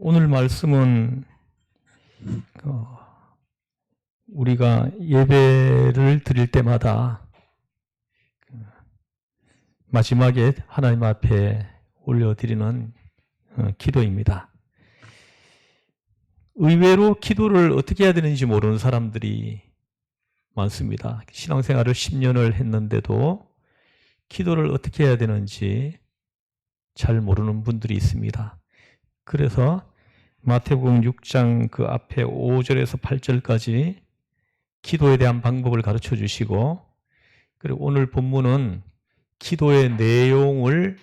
오늘 말씀은 우리가 예배를 드릴 때마다 마지막에 하나님 앞에 올려드리는 기도입니다. 의외로 기도를 어떻게 해야 되는지 모르는 사람들이 많습니다. 신앙생활을 10년을 했는데도 기도를 어떻게 해야 되는지 잘 모르는 분들이 있습니다. 그래서 마태복음 6장 그 앞에 5절에서 8절까지 기도에 대한 방법을 가르쳐 주시고, 그리고 오늘 본문은 기도의 내용을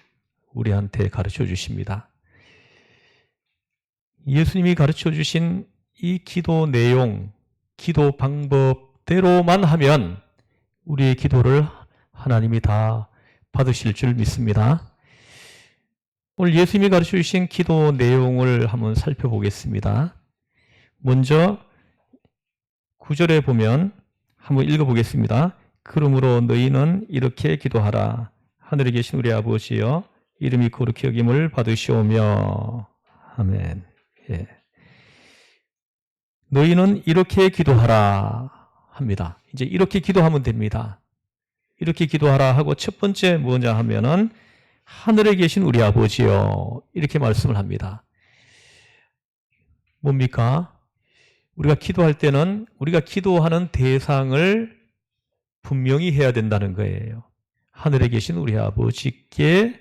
우리한테 가르쳐 주십니다. 예수님이 가르쳐 주신 이 기도 내용, 기도 방법대로만 하면 우리의 기도를 하나님이 다 받으실 줄 믿습니다. 오늘 예수님이 가르쳐 주신 기도 내용을 한번 살펴보겠습니다. 먼저 9절에 보면 한번 읽어보겠습니다. 그러므로 너희는 이렇게 기도하라. 하늘에 계신 우리 아버지여, 이름이 거룩히 여김을 받으시오며. 아멘. 예. 너희는 이렇게 기도하라 합니다. 이제 이렇게 기도하면 됩니다. 이렇게 기도하라 하고 첫 번째 뭐냐 하면은 하늘에 계신 우리 아버지요, 이렇게 말씀을 합니다. 뭡니까? 우리가 기도할 때는 우리가 기도하는 대상을 분명히 해야 된다는 거예요. 하늘에 계신 우리 아버지께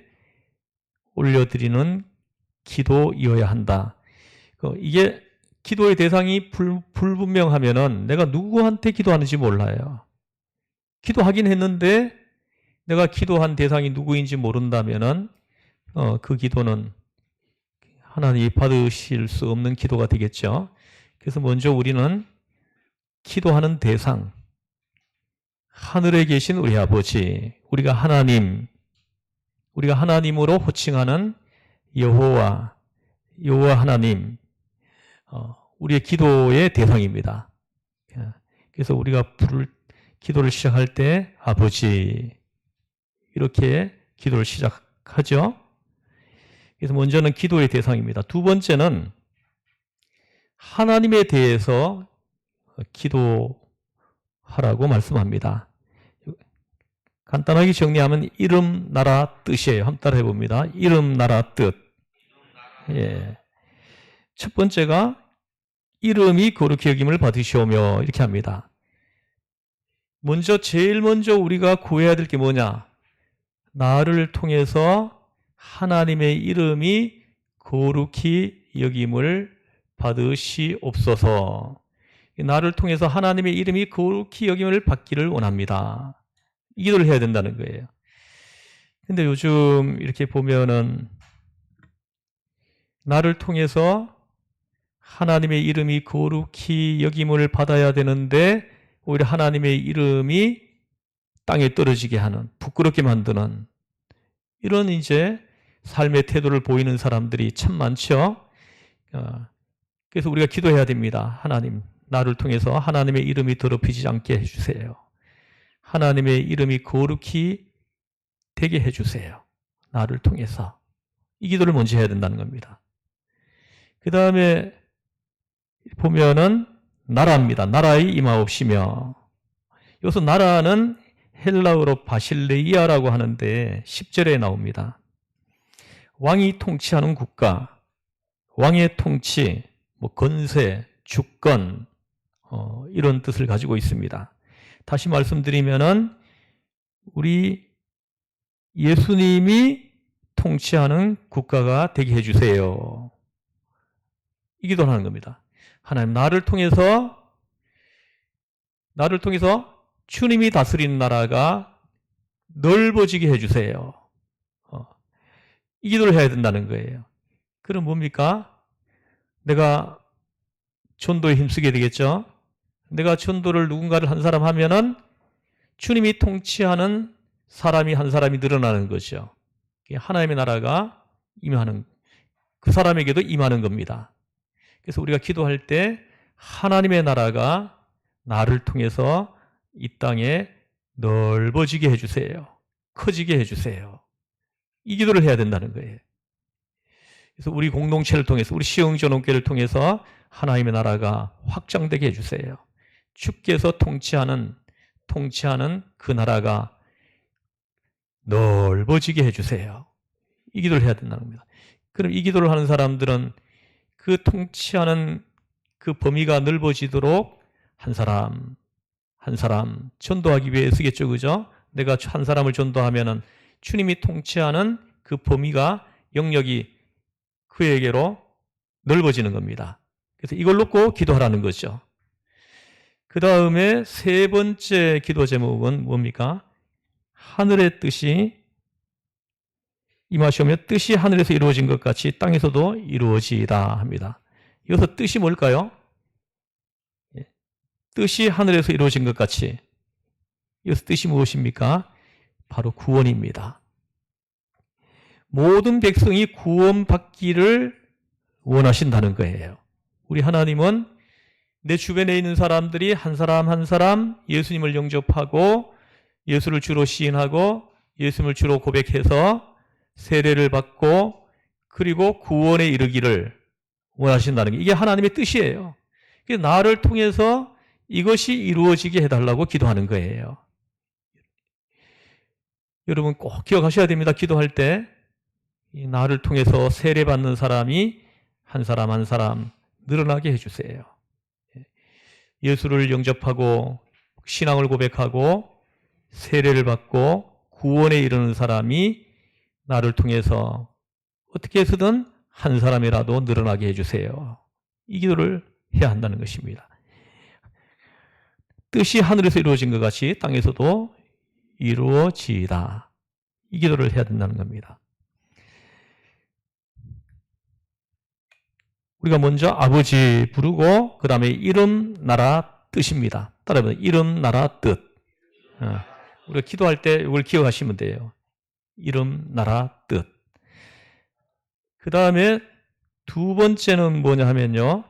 올려드리는 기도이어야 한다. 이게 기도의 대상이 불분명하면은 내가 누구한테 기도하는지 몰라요. 기도하긴 했는데 내가 기도한 대상이 누구인지 모른다면은 그 기도는 하나님이 받으실 수 없는 기도가 되겠죠. 그래서 먼저 우리는 기도하는 대상, 하늘에 계신 우리 아버지, 우리가 하나님으로 호칭하는 여호와 하나님, 우리의 기도의 대상입니다. 그래서 우리가 기도를 시작할 때 아버지, 이렇게 기도를 시작하죠. 그래서 먼저는 기도의 대상입니다. 두 번째는 하나님에 대해서 기도하라고 말씀합니다. 간단하게 정리하면 이름, 나라, 뜻이에요. 한번 따라해 봅니다. 이름, 나라, 뜻. 예. 첫 번째가 이름이 거룩히 여김을 받으시오며, 이렇게 합니다. 제일 먼저 우리가 구해야 될 게 뭐냐? 나를 통해서 하나님의 이름이 거룩히 여김을 받으시옵소서. 나를 통해서 하나님의 이름이 거룩히 여김을 받기를 원합니다. 이 기도를 해야 된다는 거예요. 근데 요즘 이렇게 보면은 나를 통해서 하나님의 이름이 거룩히 여김을 받아야 되는데 오히려 하나님의 이름이 땅에 떨어지게 하는, 부끄럽게 만드는 이런 이제 삶의 태도를 보이는 사람들이 참 많죠. 그래서 우리가 기도해야 됩니다. 하나님, 나를 통해서 하나님의 이름이 더럽히지 않게 해주세요. 하나님의 이름이 거룩히 되게 해주세요. 나를 통해서. 이 기도를 먼저 해야 된다는 겁니다. 그 다음에 보면은 나라입니다. 나라에 임하옵시며. 여기서 나라는 헬라어로 바실레이아라고 하는데 10절에 나옵니다. 왕이 통치하는 국가, 왕의 통치, 건세, 주권, 이런 뜻을 가지고 있습니다. 다시 말씀드리면은 우리 예수님이 통치하는 국가가 되게 해주세요. 이 기도를 하는 겁니다. 하나님, 나를 통해서 주님이 다스리는 나라가 넓어지게 해주세요. 이 기도를 해야 된다는 거예요. 그럼 뭡니까? 내가 전도에 힘쓰게 되겠죠? 내가 전도를 누군가를 한 사람 하면은 주님이 통치하는 사람이 한 사람이 늘어나는 거죠. 하나님의 나라가 임하는, 그 사람에게도 임하는 겁니다. 그래서 우리가 기도할 때 하나님의 나라가 나를 통해서 이 땅에 넓어지게 해주세요. 커지게 해주세요. 이 기도를 해야 된다는 거예요. 그래서 우리 공동체를 통해서, 우리 시흥전원교회를 통해서 하나님의 나라가 확장되게 해주세요. 주께서 통치하는 그 나라가 넓어지게 해주세요. 이 기도를 해야 된다는 겁니다. 그럼 이 기도를 하는 사람들은 그 통치하는 그 범위가 넓어지도록 한 사람 전도하기 위해서겠죠, 그죠? 내가 한 사람을 전도하면은 주님이 통치하는 그 범위가, 영역이 그에게로 넓어지는 겁니다. 그래서 이걸 놓고 기도하라는 거죠. 그 다음에 세 번째 기도 제목은 뭡니까? 하늘의 뜻이 임하시오며 뜻이 하늘에서 이루어진 것 같이 땅에서도 이루어지이다 합니다. 여기서 뜻이 뭘까요? 뜻이 하늘에서 이루어진 것 같이. 여기서 뜻이 무엇입니까? 바로 구원입니다. 모든 백성이 구원받기를 원하신다는 거예요. 우리 하나님은 내 주변에 있는 사람들이 한 사람 한 사람 예수님을 영접하고 예수를 주로 시인하고 예수님을 주로 고백해서 세례를 받고 그리고 구원에 이르기를 원하신다는 게, 이게 하나님의 뜻이에요. 그래서 나를 통해서 이것이 이루어지게 해달라고 기도하는 거예요. 여러분 꼭 기억하셔야 됩니다. 기도할 때 나를 통해서 세례받는 사람이 한 사람 한 사람 늘어나게 해주세요. 예수를 영접하고 신앙을 고백하고 세례를 받고 구원에 이르는 사람이 나를 통해서 어떻게 해서든 한 사람이라도 늘어나게 해주세요. 이 기도를 해야 한다는 것입니다. 뜻이 하늘에서 이루어진 것 같이 땅에서도 이루어지이다. 이 기도를 해야 된다는 겁니다. 우리가 먼저 아버지 부르고 그 다음에 이름, 나라, 뜻입니다. 따라해보세요. 이름, 나라, 뜻. 우리가 기도할 때 이걸 기억하시면 돼요. 이름, 나라, 뜻. 그 다음에 두 번째는 뭐냐 하면요,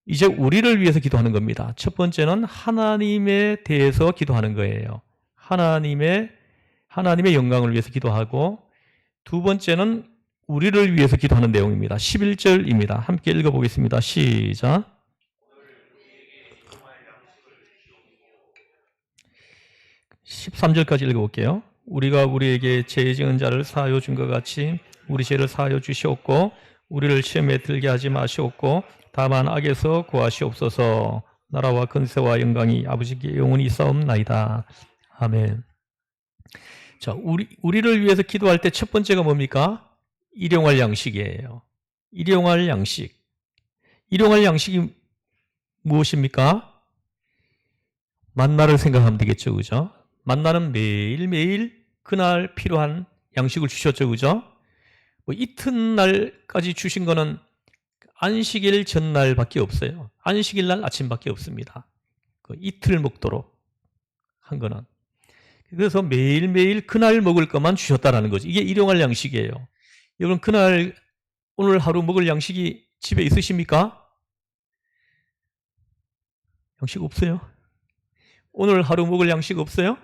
이제 우리를 위해서 기도하는 겁니다. 첫 번째는 하나님에 대해서 기도하는 거예요. 하나님의 영광을 위해서 기도하고, 두 번째는 우리를 위해서 기도하는 내용입니다. 11절입니다. 함께 읽어보겠습니다. 시작. 13절까지 읽어볼게요. 우리가 우리에게 죄 지은 자를 사하여 준 것 같이 우리 죄를 사하여 주시옵고 우리를 시험에 들게 하지 마시옵고 다만 악에서 구하시옵소서. 나라와 권세와 영광이 아버지께 영원히 있사옵나이다. 아멘. 자, 우리를 위해서 기도할 때 첫 번째가 뭡니까? 일용할 양식이에요. 일용할 양식. 일용할 양식이 무엇입니까? 만나를 생각하면 되겠죠, 그죠? 만나는 매일매일 그날 필요한 양식을 주셨죠, 그죠? 뭐 이튿날까지 주신 거는 안식일 전날밖에 없어요. 안식일 날 아침밖에 없습니다. 그 이틀 먹도록 한 거는. 그래서 매일매일 그날 먹을 것만 주셨다라는 거죠. 이게 일용할 양식이에요. 여러분 그날 오늘 하루 먹을 양식이 집에 있으십니까? 양식 없어요? 오늘 하루 먹을 양식 없어요?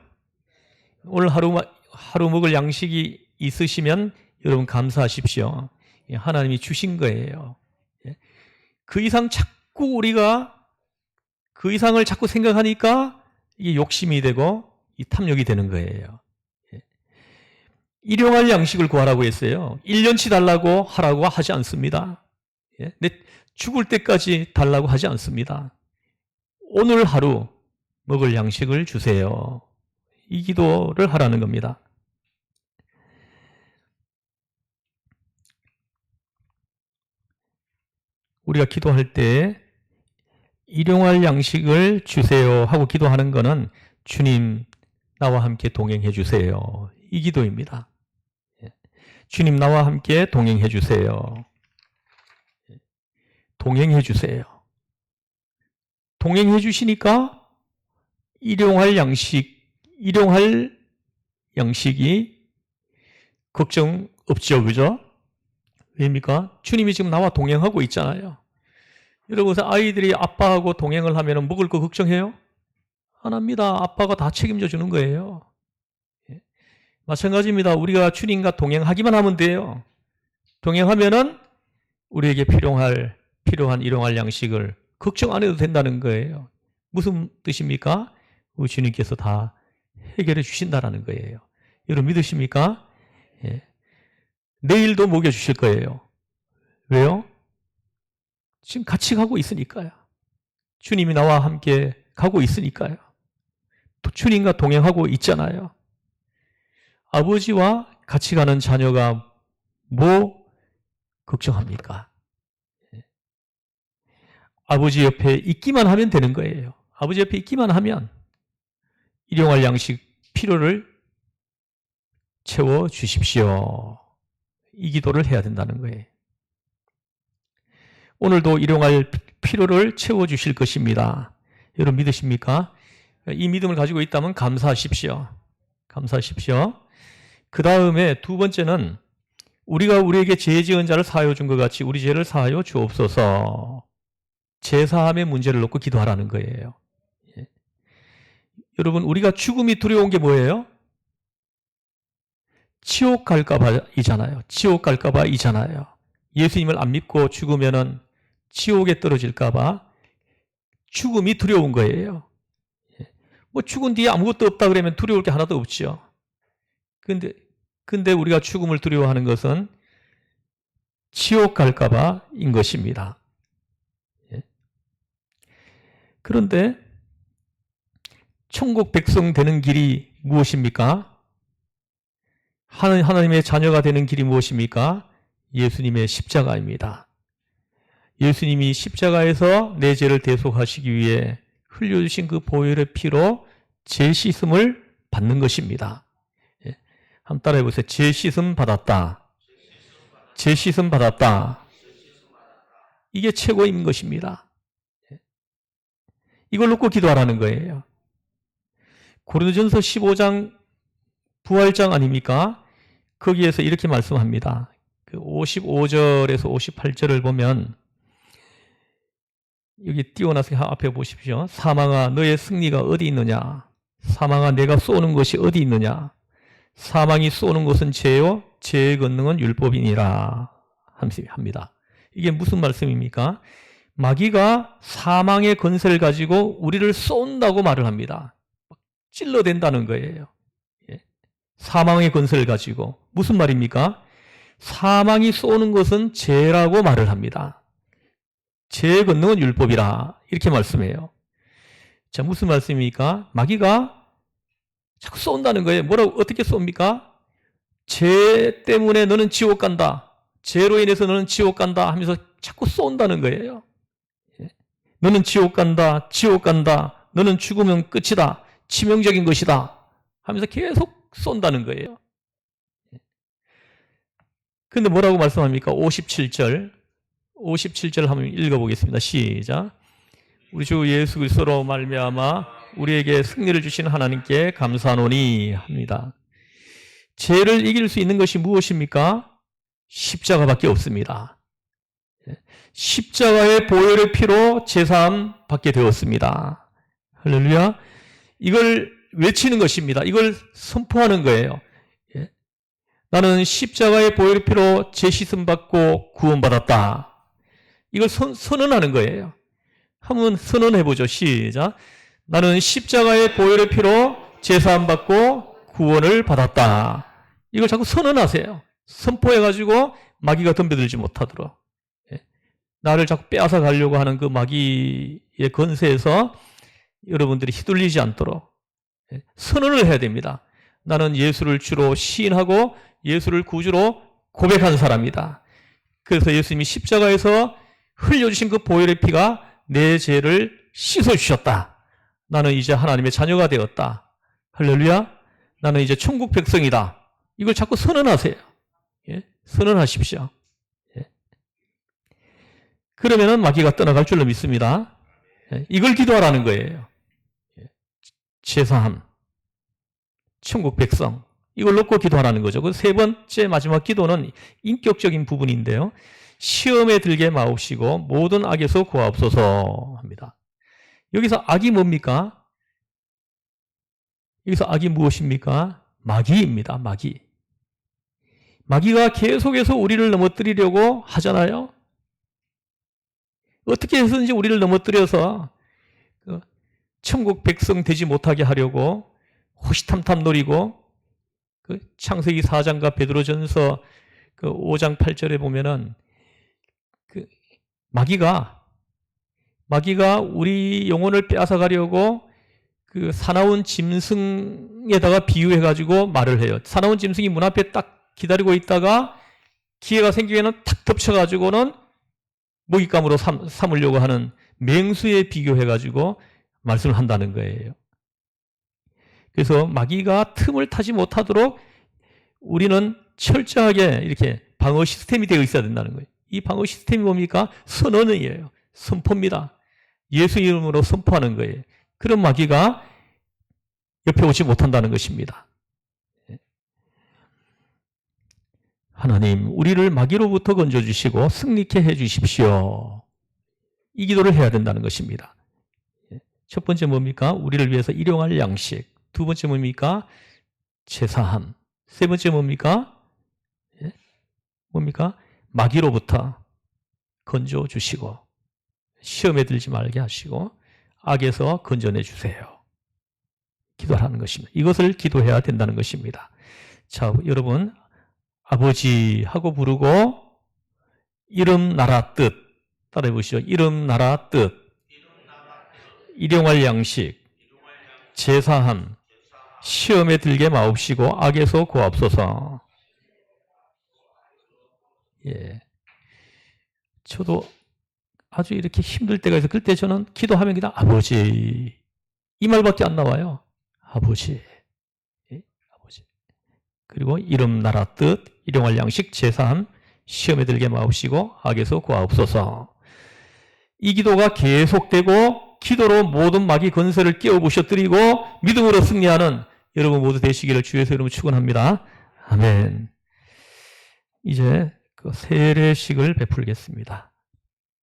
오늘 하루 먹을 양식이 있으시면 여러분 감사하십시오. 하나님이 주신 거예요. 그 이상 자꾸 우리가 그 이상을 자꾸 생각하니까 이게 욕심이 되고 이 탐욕이 되는 거예요. 일용할 양식을 구하라고 했어요. 1년치 달라고 하라고 하지 않습니다. 내 죽을 때까지 달라고 하지 않습니다. 오늘 하루 먹을 양식을 주세요. 이 기도를 하라는 겁니다. 우리가 기도할 때 일용할 양식을 주세요 하고 기도하는 것은 주님 나와 함께 동행해 주세요. 이 기도입니다. 주님 나와 함께 동행해 주세요. 동행해 주세요. 동행해 주시니까 일용할 양식이 걱정 없죠, 그죠? 왜입니까? 주님이 지금 나와 동행하고 있잖아요. 여러분, 아이들이 아빠하고 동행을 하면 먹을 거 걱정해요? 안 합니다. 아빠가 다 책임져 주는 거예요. 마찬가지입니다. 우리가 주님과 동행하기만 하면 돼요. 동행하면은 우리에게 필요한 일용할 양식을 걱정 안 해도 된다는 거예요. 무슨 뜻입니까? 우리 주님께서 다 해결해 주신다라는 거예요. 여러분 믿으십니까? 예. 내일도 먹여주실 거예요. 왜요? 지금 같이 가고 있으니까요. 주님이 나와 함께 가고 있으니까요. 또 주님과 동행하고 있잖아요. 아버지와 같이 가는 자녀가 뭐 걱정합니까? 아버지 옆에 있기만 하면 되는 거예요. 아버지 옆에 있기만 하면 일용할 양식 필요를 채워 주십시오. 이 기도를 해야 된다는 거예요. 오늘도 일용할 필요를 채워 주실 것입니다. 여러분 믿으십니까? 이 믿음을 가지고 있다면 감사하십시오. 감사하십시오. 그 다음에 두 번째는 우리가 우리에게 죄 지은 자를 사하여 준 것 같이 우리 죄를 사하여 주옵소서. 죄사함의 문제를 놓고 기도하라는 거예요. 예. 여러분 우리가 죽음이 두려운 게 뭐예요? 지옥 갈까봐 이잖아요. 지옥 갈까봐 이잖아요. 예수님을 안 믿고 죽으면은 지옥에 떨어질까봐 죽음이 두려운 거예요. 뭐 죽은 뒤에 아무것도 없다 그러면 두려울 게 하나도 없죠. 근데 우리가 죽음을 두려워하는 것은 지옥 갈까봐인 것입니다. 그런데 천국 백성 되는 길이 무엇입니까? 하나님의 자녀가 되는 길이 무엇입니까? 예수님의 십자가입니다. 예수님이 십자가에서 내 죄를 대속하시기 위해 흘려주신 그 보혈의 피로 죄 씻음을 받는 것입니다. 한번 따라해 보세요. 죄 씻음 받았다. 죄 씻음 받았다. 이게 최고인 것입니다. 이걸 놓고 기도하라는 거예요. 고린도전서 15장 부활장 아닙니까? 거기에서 이렇게 말씀합니다. 55절에서 58절을 보면 여기 띄워놔서 앞에 보십시오. 사망아 너의 승리가 어디 있느냐? 사망아 내가 쏘는 것이 어디 있느냐? 사망이 쏘는 것은 죄요 죄의 권능은 율법이니라 합니다. 이게 무슨 말씀입니까? 마귀가 사망의 권세를 가지고 우리를 쏜다고 말을 합니다. 찔러댄다는 거예요. 사망의 권세를 가지고. 무슨 말입니까? 사망이 쏘는 것은 죄라고 말을 합니다. 죄의 권능은 율법이라 이렇게 말씀해요. 자, 무슨 말씀입니까? 마귀가 자꾸 쏜다는 거예요. 뭐라고 어떻게 쏩니까? 죄 때문에 너는 지옥 간다. 죄로 인해서 너는 지옥 간다 하면서 자꾸 쏜다는 거예요. 너는 지옥 간다. 지옥 간다. 너는 죽으면 끝이다. 치명적인 것이다. 하면서 계속 쏜다는 거예요. 근데 뭐라고 말씀합니까? 57절 한번 읽어보겠습니다. 시작. 우리 주 예수 그리스도로 말미암아 우리에게 승리를 주신 하나님께 감사하노니 합니다. 죄를 이길 수 있는 것이 무엇입니까? 십자가밖에 없습니다. 십자가의 보혈의 피로 제사함 받게 되었습니다. 할렐루야. 이걸 외치는 것입니다. 이걸 선포하는 거예요. 나는 십자가의 보혈의 피로 죄 씻음 받고 구원받았다. 이걸 선언하는 거예요. 한번 선언해보죠. 시작. 나는 십자가의 보혈의 피로 제사함 받고 구원을 받았다. 이걸 자꾸 선언하세요. 선포해가지고 마귀가 덤벼들지 못하도록. 나를 자꾸 빼앗아 가려고 하는 그 마귀의 권세에서 여러분들이 휘둘리지 않도록 선언을 해야 됩니다. 나는 예수를 주로 시인하고 예수를 구주로 고백한 사람이다. 그래서 예수님이 십자가에서 흘려주신 그 보혈의 피가 내 죄를 씻어주셨다. 나는 이제 하나님의 자녀가 되었다. 할렐루야. 나는 이제 천국 백성이다. 이걸 자꾸 선언하세요. 선언하십시오. 그러면은 마귀가 떠나갈 줄로 믿습니다. 이걸 기도하라는 거예요. 제사함, 천국 백성, 이걸 놓고 기도하라는 거죠. 그 세 번째 마지막 기도는 인격적인 부분인데요. 시험에 들게 마옵시고 모든 악에서 구하옵소서 합니다. 여기서 악이 뭡니까? 여기서 악이 무엇입니까? 마귀입니다. 마귀가 계속해서 우리를 넘어뜨리려고 하잖아요. 어떻게 해서든지 우리를 넘어뜨려서 그 천국 백성 되지 못하게 하려고 호시탐탐 노리고, 그 창세기 4장과 베드로전서 그 5장 8절에 보면은 그 마귀가 우리 영혼을 빼앗아 가려고 그 사나운 짐승에다가 비유해 가지고 말을 해요. 사나운 짐승이 문 앞에 딱 기다리고 있다가 기회가 생기면은 탁 덮쳐 가지고는 먹잇감으로 삼으려고 하는 맹수에 비교해 가지고 말씀을 한다는 거예요. 그래서 마귀가 틈을 타지 못하도록 우리는 철저하게 이렇게 방어 시스템이 되어 있어야 된다는 거예요. 이 방어 시스템이 뭡니까? 선언이에요. 선포입니다. 예수 이름으로 선포하는 거예요. 그런 마귀가 옆에 오지 못한다는 것입니다. 하나님, 우리를 마귀로부터 건져주시고 승리케 해주십시오. 이 기도를 해야 된다는 것입니다. 첫 번째 뭡니까? 우리를 위해서 일용할 양식. 두 번째 뭡니까? 제사함. 세 번째 뭡니까? 마귀로부터 건져주시고 시험에 들지 말게 하시고 악에서 건져내 주세요. 기도하는 것입니다. 이것을 기도해야 된다는 것입니다. 자, 여러분, 아버지 하고 부르고 이름 나라 뜻 따라해 보시죠. 이름 나라 뜻, 일용할 양식, 제사함, 시험에 들게 마옵시고 악에서 구하옵소서. 예, 저도 아주 이렇게 힘들 때가 있어요. 그때 저는 기도하면 그냥 아버지 이 말밖에 안 나와요. 아버지, 예? 아버지. 그리고 이름 나라 뜻, 일용할 양식, 제사함, 시험에 들게 마옵시고 악에서 구하옵소서. 이 기도가 계속되고 기도로 모든 마귀 건설을 깨워 부셔뜨리고 믿음으로 승리하는 여러분 모두 되시기를 주의 이름으로 축원합니다. 아멘. 이제 그 세례식을 베풀겠습니다.